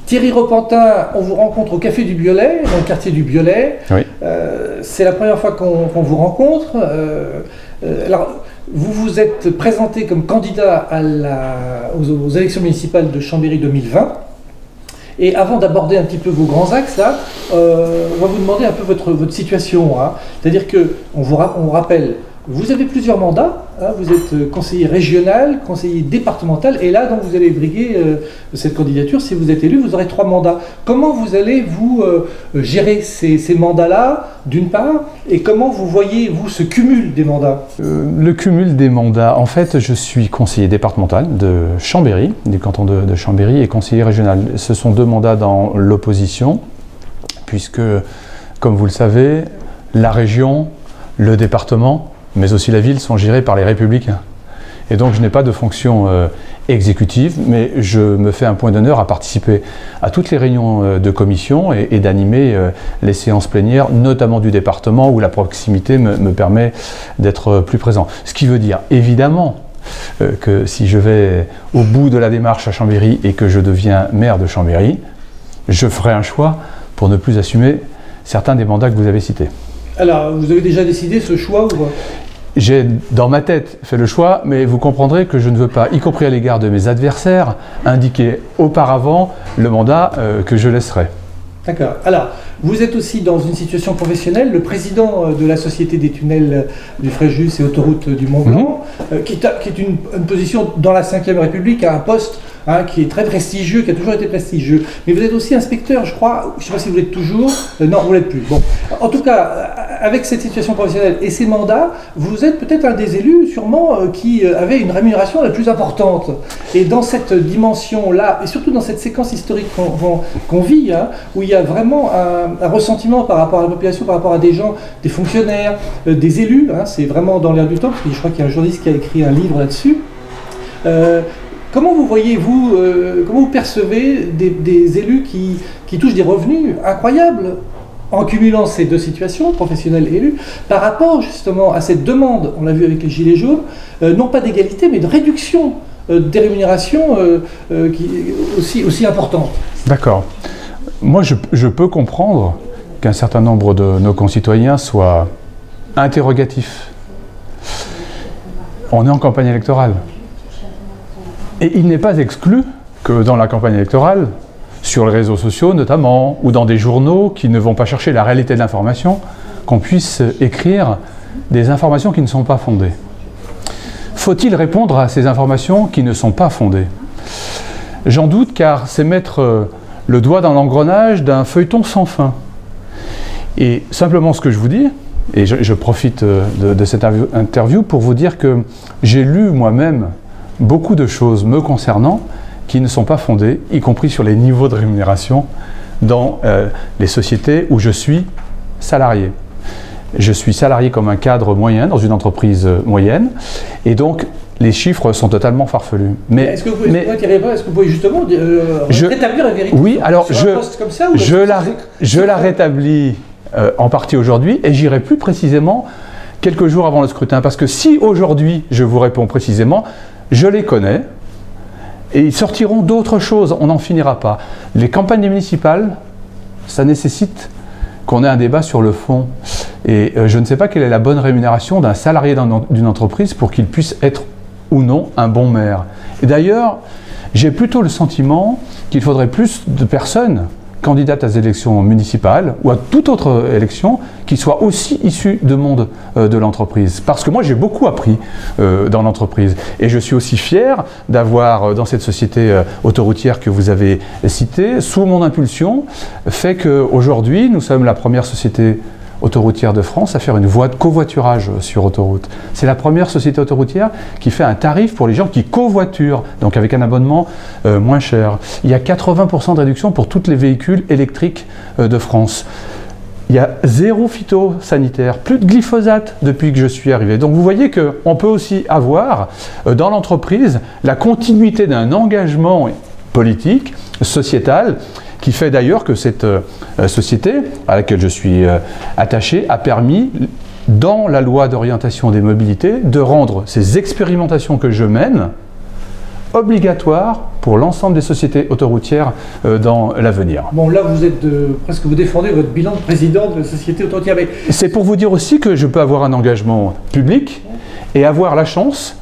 Thierry Repentin, on vous rencontre au Café du Biolay, dans le quartier du Biolay. Oui. C'est la première fois qu'on vous rencontre. Alors, vous vous êtes présenté comme candidat aux élections municipales de Chambéry 2020. Et avant d'aborder un petit peu vos grands axes, là, on va vous demander un peu votre situation. Hein. C'est-à-dire qu'on on rappelle, vous avez plusieurs mandats, hein, vous êtes conseiller régional, conseiller départemental, et là, donc, vous allez briguer cette candidature. Si vous êtes élu, vous aurez 3 mandats. Comment vous allez, vous, gérer ces mandats-là, d'une part, et comment vous voyez, vous, ce cumul des mandats? Le cumul des mandats, en fait, je suis conseiller départemental de Chambéry, du canton de Chambéry, et conseiller régional. Ce sont 2 mandats dans l'opposition, puisque, comme vous le savez, la région, le département, mais aussi la ville sont gérés par les Républicains. Et donc je n'ai pas de fonction exécutive, mais je me fais un point d'honneur à participer à toutes les réunions de commission et d'animer les séances plénières, notamment du département, où la proximité me permet d'être plus présent. Ce qui veut dire, évidemment, que si je vais au bout de la démarche à Chambéry et que je deviens maire de Chambéry, je ferai un choix pour ne plus assumer certains des mandats que vous avez cités. Alors, vous avez déjà décidé ce choix ou... J'ai, dans ma tête, fait le choix, mais vous comprendrez que je ne veux pas, y compris à l'égard de mes adversaires, indiquer auparavant le mandat que je laisserai. D'accord. Alors, vous êtes aussi dans une situation professionnelle, le président de la Société des tunnels du Fréjus et autoroute du Mont-Blanc, qui est une position dans la Ve République, à un poste qui est très prestigieux, qui a toujours été prestigieux. Mais vous êtes aussi inspecteur, je crois, je ne sais pas si vous l'êtes toujours, non, vous ne l'êtes plus. Bon. En tout cas, avec cette situation professionnelle et ces mandats, vous êtes peut-être un des élus, sûrement, qui avait une rémunération la plus importante. Et dans cette dimension-là, et surtout dans cette séquence historique qu'on vit, où il y a vraiment un ressentiment par rapport à la population, par rapport à des gens, des fonctionnaires, des élus, c'est vraiment dans l'air du temps, parce que je crois qu'il y a un journaliste qui a écrit un livre là-dessus. Comment vous voyez, comment vous percevez des élus qui touchent des revenus incroyables en cumulant ces 2 situations, professionnels et élus, par rapport justement à cette demande, on l'a vu avec les Gilets jaunes, non pas d'égalité, mais de réduction des rémunérations aussi importantes? D'accord. Moi, je peux comprendre qu'un certain nombre de nos concitoyens soient interrogatifs. On est en campagne électorale. Et il n'est pas exclu que dans la campagne électorale, sur les réseaux sociaux notamment, ou dans des journaux qui ne vont pas chercher la réalité de l'information, qu'on puisse écrire des informations qui ne sont pas fondées. Faut-il répondre à ces informations qui ne sont pas fondées? J'en doute, car c'est mettre le doigt dans l'engrenage d'un feuilleton sans fin. Et simplement ce que je vous dis, et je profite de cette interview pour vous dire que j'ai lu moi-même beaucoup de choses me concernant qui ne sont pas fondées, y compris sur les niveaux de rémunération dans les sociétés où je suis salarié. Je suis salarié comme un cadre moyen dans une entreprise moyenne, et donc les chiffres sont totalement farfelus. Mais est-ce que vous pouvez justement rétablir la vérité? Oui, alors je la rétablis en partie aujourd'hui, et j'irai plus précisément quelques jours avant le scrutin, parce que si aujourd'hui je vous réponds précisément, je les connais, et ils sortiront d'autres choses, on n'en finira pas. Les campagnes municipales, ça nécessite qu'on ait un débat sur le fond. Et je ne sais pas quelle est la bonne rémunération d'un salarié d'une entreprise pour qu'il puisse être ou non un bon maire. Et d'ailleurs, j'ai plutôt le sentiment qu'il faudrait plus de personnes candidates à des élections municipales ou à toute autre élection qui soient aussi issues du monde de l'entreprise. Parce que moi, j'ai beaucoup appris dans l'entreprise. Et je suis aussi fier d'avoir, dans cette société autoroutière que vous avez citée, sous mon impulsion, fait qu'aujourd'hui, nous sommes la première société autoroutière de France à faire une voie de covoiturage sur autoroute. C'est la première société autoroutière qui fait un tarif pour les gens qui covoiturent, donc avec un abonnement moins cher. Il y a 80% de réduction pour tous les véhicules électriques de France. Il y a 0 phytosanitaire, plus de glyphosate depuis que je suis arrivé. Donc vous voyez qu'on peut aussi avoir dans l'entreprise la continuité d'un engagement politique, sociétal, qui fait d'ailleurs que cette société à laquelle je suis attaché a permis, dans la loi d'orientation des mobilités, de rendre ces expérimentations que je mène obligatoires pour l'ensemble des sociétés autoroutières dans l'avenir. Bon, là, vous êtes presque, vous défendez votre bilan de président de la société autoroutière. Mais... C'est pour vous dire aussi que je peux avoir un engagement public et avoir la chance,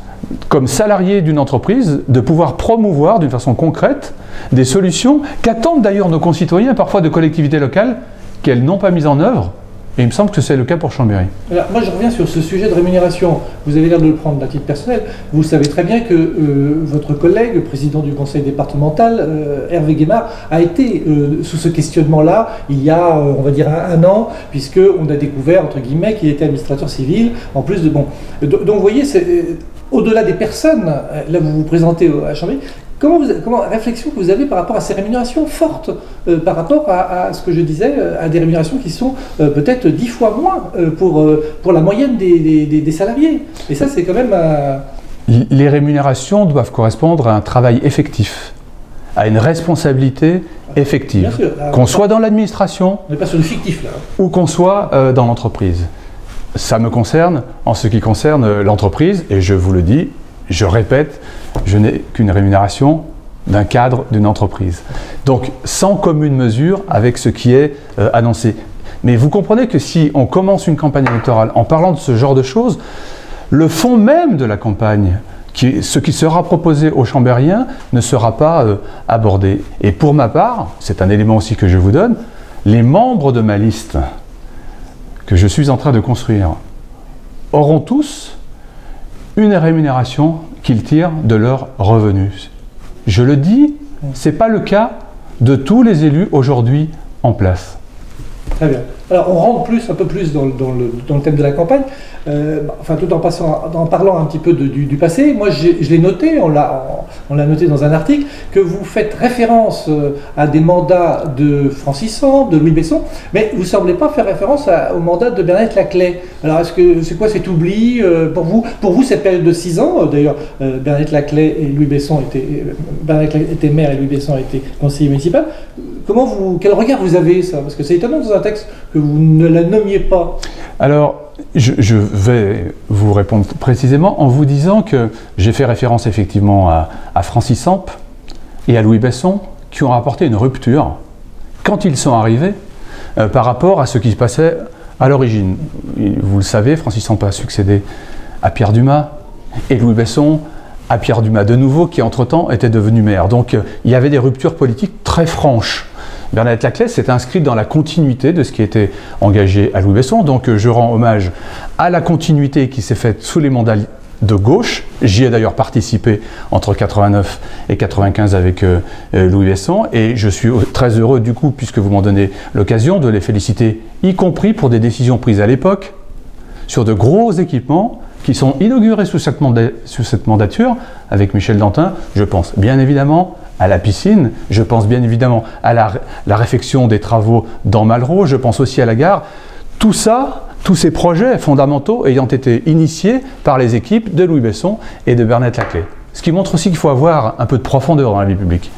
comme salarié d'une entreprise, de pouvoir promouvoir d'une façon concrète des solutions qu'attendent d'ailleurs nos concitoyens, parfois de collectivités locales, qu'elles n'ont pas mises en œuvre. Et il me semble que c'est le cas pour Chambéry. Alors, moi, je reviens sur ce sujet de rémunération. Vous avez l'air de le prendre à titre personnel. Vous savez très bien que votre collègue, le président du conseil départemental, Hervé Guémard, a été sous ce questionnement-là il y a, on va dire, un an, puisqu'on a découvert, entre guillemets, qu'il était administrateur civil, en plus de... Bon. Donc, vous voyez, au-delà des personnes, là, vous vous présentez à Chambéry, réflexion que vous avez par rapport à ces rémunérations fortes, par rapport à ce que je disais, à des rémunérations qui sont peut-être 10 fois moins pour la moyenne des salariés. Et ça, c'est quand même... Les rémunérations doivent correspondre à un travail effectif, à une responsabilité effective. Qu'on soit dans l'administration... On n'est pas sur le fictif, là. Ou qu'on soit dans l'entreprise. Ça me concerne en ce qui concerne l'entreprise, et je vous le dis, je répète, je n'ai qu'une rémunération d'un cadre d'une entreprise. Donc, sans commune mesure avec ce qui est annoncé. Mais vous comprenez que si on commence une campagne électorale en parlant de ce genre de choses, le fond même de la campagne, ce qui sera proposé aux Chambériens, ne sera pas abordé. Et pour ma part, c'est un élément aussi que je vous donne, les membres de ma liste que je suis en train de construire auront tous une rémunération qu'ils tirent de leurs revenus. Je le dis, ce n'est pas le cas de tous les élus aujourd'hui en place. Très bien. Alors on rentre un peu plus dans le thème de la campagne, enfin tout en parlant un petit peu du passé. Moi je l'ai noté, on l'a noté dans un article, que vous faites référence à des mandats de Francis Samp, de Louis Besson, mais vous ne semblez pas faire référence au mandat de Bernadette Laclais. Alors c'est quoi cet oubli pour vous? Pour vous cette période de 6 ans, d'ailleurs Bernadette Laclais et Louis Besson Bernadette Laclais était maire et Louis Besson était conseiller municipal. Quel regard vous avez ça? Parce que c'est étonnant dans un texte que vous ne la nommiez pas. Alors, je vais vous répondre précisément en vous disant que j'ai fait référence effectivement à Francis Samp et à Louis Besson qui ont apporté une rupture quand ils sont arrivés par rapport à ce qui se passait à l'origine. Vous le savez, Francis Samp a succédé à Pierre Dumas et Louis Besson à Pierre Dumas de nouveau qui entre-temps était devenu maire. Donc il y avait des ruptures politiques très franches. Bernadette Laclais s'est inscrite dans la continuité de ce qui était engagé à Louis Besson. Donc je rends hommage à la continuité qui s'est faite sous les mandats de gauche. J'y ai d'ailleurs participé entre 89 et 95 avec Louis Besson. Et je suis très heureux du coup, puisque vous m'en donnez l'occasion, de les féliciter, y compris pour des décisions prises à l'époque sur de gros équipements qui sont inaugurés sous cette mandature avec Michel Dantin. Je pense bien évidemment à la piscine, je pense bien évidemment à la réfection des travaux dans Malraux, je pense aussi à la gare. Tout ça, tous ces projets fondamentaux ayant été initiés par les équipes de Louis Besson et de Bernadette Laclais. Ce qui montre aussi qu'il faut avoir un peu de profondeur dans la vie publique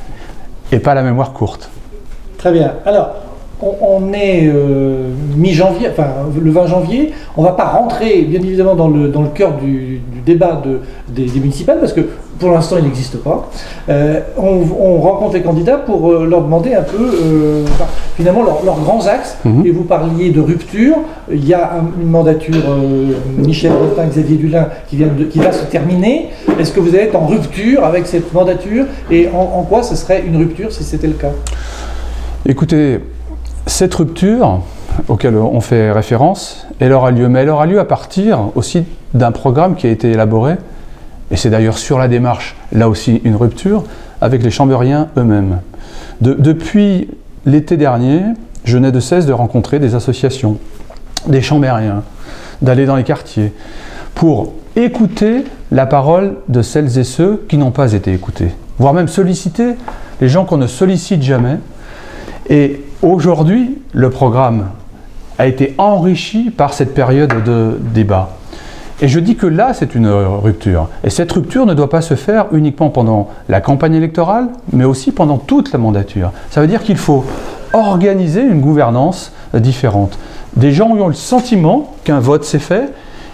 et pas la mémoire courte. Très bien. Alors, on est mi-janvier, enfin le 20 janvier, on ne va pas rentrer bien évidemment dans le cœur du débat des municipales parce que pour l'instant il n'existe pas. On rencontre les candidats pour leur demander un peu finalement leurs grands axes. Et vous parliez de rupture, il y a une mandature Michel Dantin, Xavier Dulin qui va se terminer. Est-ce que vous allez être en rupture avec cette mandature et en quoi ce serait une rupture si c'était le cas? Écoutez, cette rupture auquel on fait référence, elle aura lieu, mais elle aura lieu à partir aussi d'un programme qui a été élaboré, et c'est d'ailleurs sur la démarche, là aussi une rupture, avec les Chambériens eux-mêmes. Depuis l'été dernier, je n'ai de cesse de rencontrer des associations, des Chambériens, d'aller dans les quartiers, pour écouter la parole de celles et ceux qui n'ont pas été écoutés, voire même solliciter les gens qu'on ne sollicite jamais. Et aujourd'hui, le programme a été enrichi par cette période de débat. Et je dis que là, c'est une rupture. Et cette rupture ne doit pas se faire uniquement pendant la campagne électorale, mais aussi pendant toute la mandature. Ça veut dire qu'il faut organiser une gouvernance différente. Des gens ont le sentiment qu'un vote s'est fait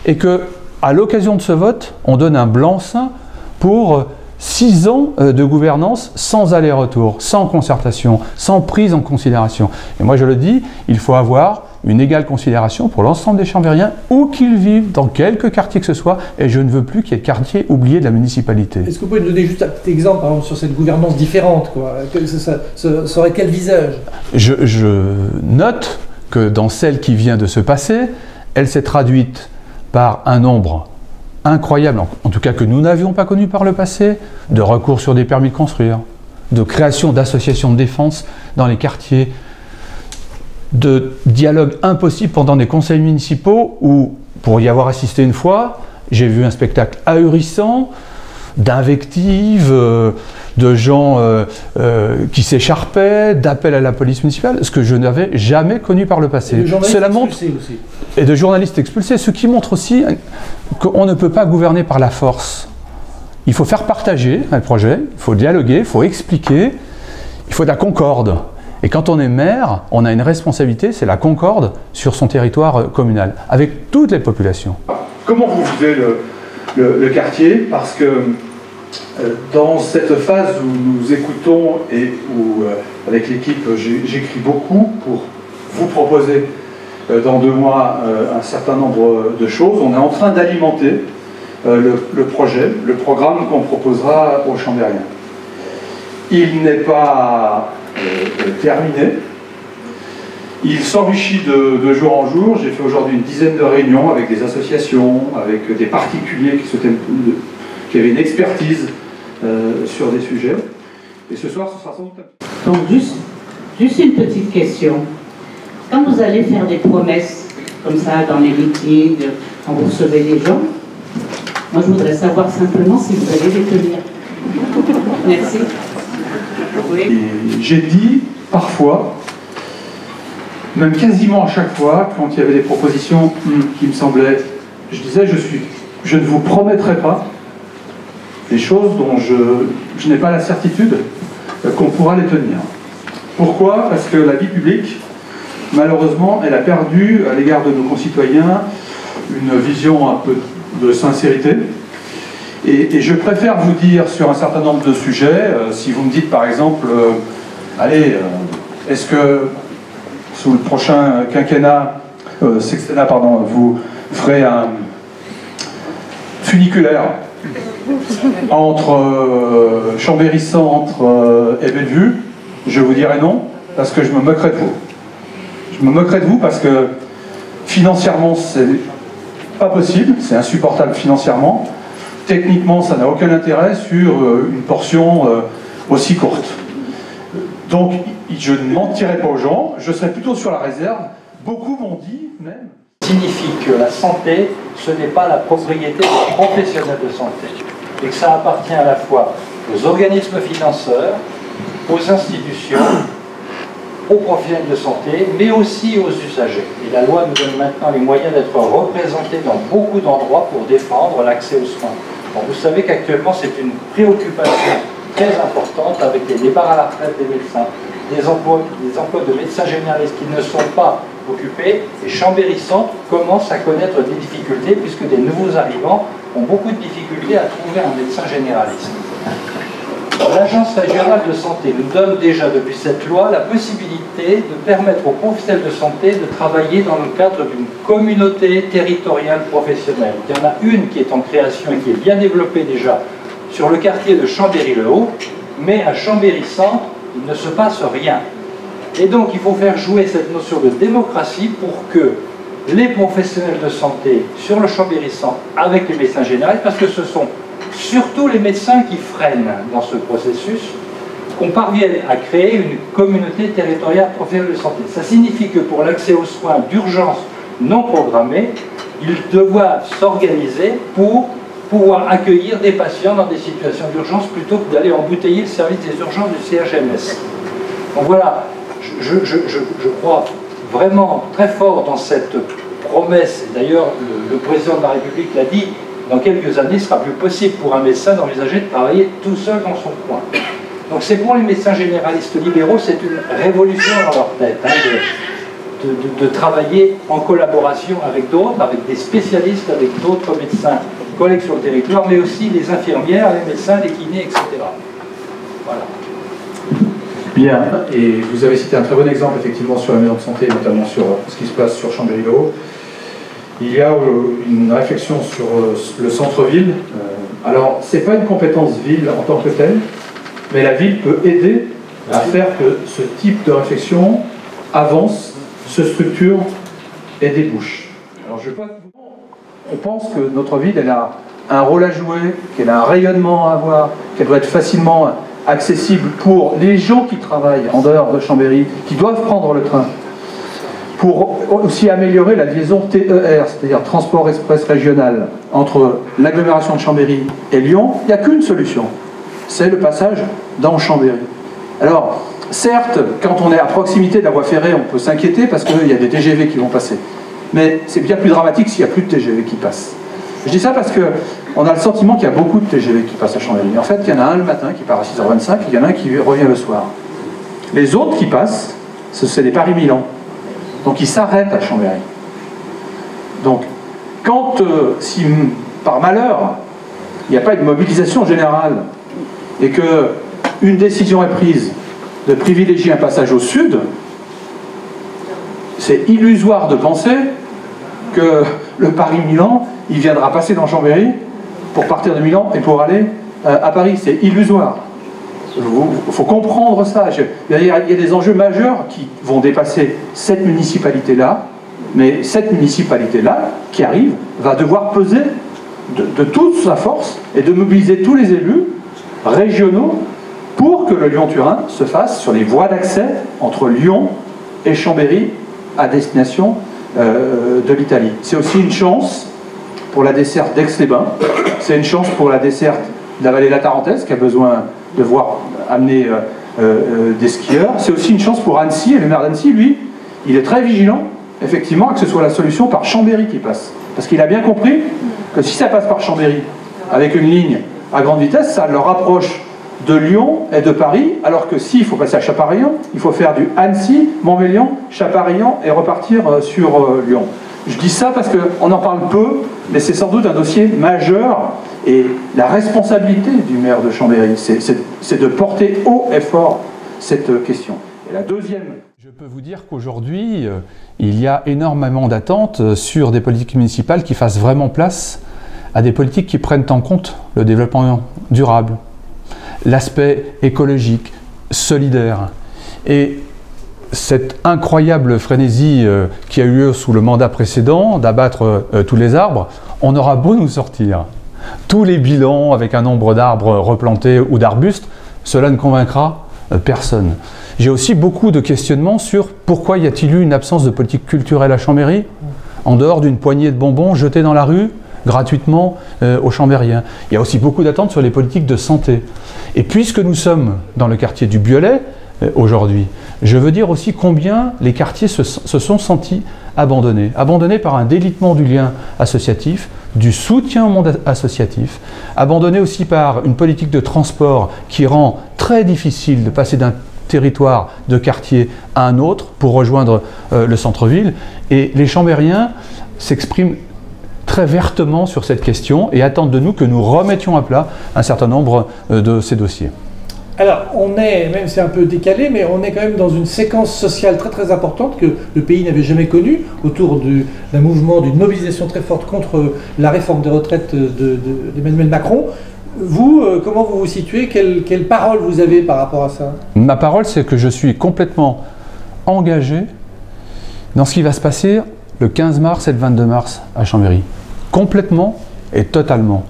et qu'à l'occasion de ce vote, on donne un blanc-seing pour 6 ans de gouvernance sans aller-retour, sans concertation, sans prise en considération. Et moi je le dis, il faut avoir une égale considération pour l'ensemble des Chambériens, où qu'ils vivent, dans quelque quartier que ce soit, et je ne veux plus qu'il y ait de quartier oublié de la municipalité. Est-ce que vous pouvez nous donner juste un petit exemple, par exemple, sur cette gouvernance différente, quoi? Ça aurait quel visage? Je note que dans celle qui vient de se passer, elle s'est traduite par un nombre incroyable, en tout cas que nous n'avions pas connu par le passé, de recours sur des permis de construire, de création d'associations de défense dans les quartiers, de dialogue impossible pendant des conseils municipaux où, pour y avoir assisté une fois, j'ai vu un spectacle ahurissant d'invectives, de gens qui s'écharpaient, d'appels à la police municipale, ce que je n'avais jamais connu par le passé. Cela montre, et de journalistes expulsés, ce qui montre aussi qu'on ne peut pas gouverner par la force. Il faut faire partager un projet, il faut dialoguer, il faut expliquer, il faut de la concorde. Et quand on est maire, on a une responsabilité, c'est la concorde sur son territoire communal, avec toutes les populations. Comment vous vivez le quartier? Parce que dans cette phase où nous écoutons et où, avec l'équipe, j'écris beaucoup pour vous proposer dans 2 mois un certain nombre de choses, on est en train d'alimenter le projet, le programme qu'on proposera aux Chambériens. Il n'est pas terminé. Il s'enrichit de jour en jour. J'ai fait aujourd'hui une dizaine de réunions avec des associations, avec des particuliers qui avaient une expertise sur des sujets. Et ce soir, ce sera sans doute... Donc, juste une petite question. Quand vous allez faire des promesses, comme ça, dans les meetings, quand vous recevez les gens, moi, je voudrais savoir simplement si vous allez les tenir. Merci. Oui. J'ai dit, parfois, même quasiment à chaque fois, quand il y avait des propositions qui me semblaient, je disais, je ne vous promettrai pas des choses dont je n'ai pas la certitude qu'on pourra les tenir. Pourquoi? Parce que la vie publique, malheureusement, elle a perdu à l'égard de nos concitoyens une vision un peu de sincérité. Et je préfère vous dire sur un certain nombre de sujets, si vous me dites par exemple, allez, est-ce que sous le prochain sextennat, pardon, vous ferez un funiculaire entre Chambéry-Centre et Bellevue, je vous dirai non, parce que je me moquerai de vous. Je me moquerai de vous parce que financièrement, c'est pas possible, c'est insupportable financièrement. Techniquement, ça n'a aucun intérêt sur une portion aussi courte. Donc, je ne mentirai pas aux gens, je serai plutôt sur la réserve. Beaucoup m'ont dit, même... Signifie que la santé, ce n'est pas la propriété des professionnels de santé. Et que ça appartient à la fois aux organismes financeurs, aux institutions, aux professionnels de santé, mais aussi aux usagers. Et la loi nous donne maintenant les moyens d'être représentés dans beaucoup d'endroits pour défendre l'accès aux soins. Bon, vous savez qu'actuellement, c'est une préoccupation très importante avec les départs à la retraite des médecins, des emplois de médecins généralistes qui ne sont pas occupés, et Chambéry-Centre commence à connaître des difficultés puisque des nouveaux arrivants ont beaucoup de difficultés à trouver un médecin généraliste. L'Agence régionale de santé nous donne déjà depuis cette loi la possibilité de permettre aux professionnels de santé de travailler dans le cadre d'une communauté territoriale professionnelle. Il y en a une qui est en création et qui est bien développée déjà sur le quartier de Chambéry-le-Haut, mais à Chambéry-Centre, il ne se passe rien. Et donc il faut faire jouer cette notion de démocratie pour que les professionnels de santé sur le Chambéry-Centre avec les médecins généralistes, parce que ce sont surtout les médecins qui freinent dans ce processus, qu'on parvienne à créer une communauté territoriale professionnelle de santé. Ça signifie que pour l'accès aux soins d'urgence non programmés, ils doivent s'organiser pour pouvoir accueillir des patients dans des situations d'urgence plutôt que d'aller embouteiller le service des urgences du CHMS. Donc voilà, je crois vraiment très fort dans cette promesse. D'ailleurs, le président de la République l'a dit, dans quelques années, il sera plus possible pour un médecin d'envisager de travailler tout seul dans son coin. Donc c'est pour les médecins généralistes libéraux, c'est une révolution dans leur tête, hein, de travailler en collaboration avec d'autres, avec des spécialistes, avec d'autres médecins collègues sur le territoire, mais aussi les infirmières, les médecins, les kinés, etc. Voilà. Bien, et vous avez cité un très bon exemple effectivement sur la maison de santé, notamment sur ce qui se passe sur Chambéry-Le-Haut. Il y a une réflexion sur le centre-ville. Alors, ce n'est pas une compétence ville en tant que telle, mais la ville peut aider à faire que ce type de réflexion avance, se structure et débouche. Alors, on pense que notre ville, elle a un rôle à jouer, qu'elle a un rayonnement à avoir, qu'elle doit être facilement accessible pour les gens qui travaillent en dehors de Chambéry, qui doivent prendre le train, pour aussi améliorer la liaison TER, c'est-à-dire Transport Express Régional, entre l'agglomération de Chambéry et Lyon. Il n'y a qu'une solution, c'est le passage dans Chambéry. Alors, certes, quand on est à proximité de la voie ferrée, on peut s'inquiéter parce qu'il y a des TGV qui vont passer. Mais c'est bien plus dramatique s'il n'y a plus de TGV qui passent. Je dis ça parce qu'on a le sentiment qu'il y a beaucoup de TGV qui passent à Chambéry. En fait, il y en a un le matin qui part à 6h25 et il y en a un qui revient le soir. Les autres qui passent, c'est des Paris-Milan. Donc ils s'arrêtent à Chambéry. Donc, quand, si par malheur, il n'y a pas une mobilisation générale et qu'une décision est prise de privilégier un passage au sud, c'est illusoire de penser que le Paris-Milan, il viendra passer dans Chambéry pour partir de Milan et pour aller à Paris. C'est illusoire. Il faut comprendre ça. Il y a des enjeux majeurs qui vont dépasser cette municipalité-là, mais cette municipalité-là, qui arrive, va devoir peser de toute sa force et de mobiliser tous les élus régionaux pour que le Lyon-Turin se fasse sur les voies d'accès entre Lyon et Chambéry à destination de l'Italie. C'est aussi une chance pour la desserte d'Aix-les-Bains, c'est une chance pour la desserte de la vallée de la Tarentaise qui a besoin de voir amener des skieurs. C'est aussi une chance pour Annecy, et le maire d'Annecy, lui, il est très vigilant, effectivement, que ce soit la solution par Chambéry qui passe. Parce qu'il a bien compris que si ça passe par Chambéry, avec une ligne à grande vitesse, ça le rapproche de Lyon et de Paris, alors que s'il faut passer à Chaparillan, il faut faire du Annecy, Montmélian, Chaparillan et repartir sur Lyon. Je dis ça parce qu'on en parle peu, mais c'est sans doute un dossier majeur, et la responsabilité du maire de Chambéry, c'est de porter haut et fort cette question. Et la deuxième... Je peux vous dire qu'aujourd'hui, il y a énormément d'attentes sur des politiques municipales qui fassent vraiment place à des politiques qui prennent en compte le développement durable, l'aspect écologique, solidaire. Et cette incroyable frénésie qui a eu lieu sous le mandat précédent d'abattre tous les arbres, on aura beau nous sortir tous les bilans avec un nombre d'arbres replantés ou d'arbustes, cela ne convaincra personne. J'ai aussi beaucoup de questionnements sur pourquoi y a-t-il eu une absence de politique culturelle à Chambéry, en dehors d'une poignée de bonbons jetés dans la rue gratuitement aux Chambériens. Il y a aussi beaucoup d'attentes sur les politiques de santé. Et puisque nous sommes dans le quartier du Biolay aujourd'hui, je veux dire aussi combien les quartiers se sont sentis abandonnés. Abandonnés par un délitement du lien associatif, du soutien au monde associatif, abandonnés aussi par une politique de transport qui rend très difficile de passer d'un territoire de quartier à un autre pour rejoindre le centre-ville. Et les Chambériens s'expriment très vertement sur cette question et attendent de nous que nous remettions à plat un certain nombre de ces dossiers. Alors, on est, même c'est un peu décalé, mais on est quand même dans une séquence sociale très très importante que le pays n'avait jamais connue, autour d'un mouvement, d'une mobilisation très forte contre la réforme des retraites d'Emmanuel Macron. Vous, comment vous vous situez? Quelle parole vous avez par rapport à ça? Ma parole, c'est que je suis complètement engagé dans ce qui va se passer le 15 mars et le 22 mars à Chambéry. Complètement et totalement.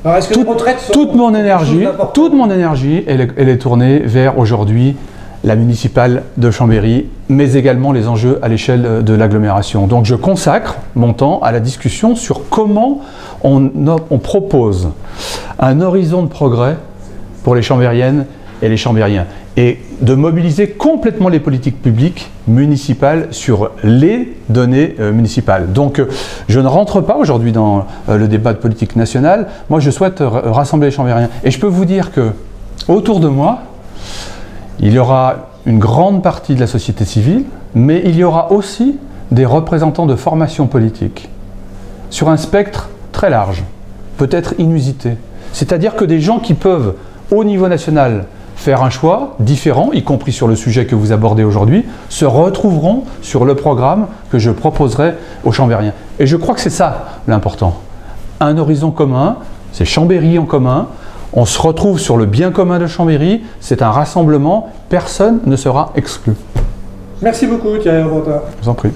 Alors, est-ce que les retraites sont toute mon énergie, elle est tournée vers aujourd'hui la municipale de Chambéry, mais également les enjeux à l'échelle de l'agglomération. Donc je consacre mon temps à la discussion sur comment on propose un horizon de progrès pour les Chambériennes et les Chambériens, et de mobiliser complètement les politiques publiques municipales sur les données municipales. Donc je ne rentre pas aujourd'hui dans le débat de politique nationale. Moi je souhaite rassembler les Chambériens. Et je peux vous dire que autour de moi, il y aura une grande partie de la société civile, mais il y aura aussi des représentants de formations politiques sur un spectre très large. peut-être inusité. C'est-à-dire que des gens qui peuvent, au niveau national, faire un choix différent, y compris sur le sujet que vous abordez aujourd'hui, se retrouveront sur le programme que je proposerai aux Chambériens. Et je crois que c'est ça l'important. Un horizon commun, c'est Chambéry en commun, on se retrouve sur le bien commun de Chambéry, c'est un rassemblement, personne ne sera exclu. Merci beaucoup Thierry Robretin. Je vous en prie.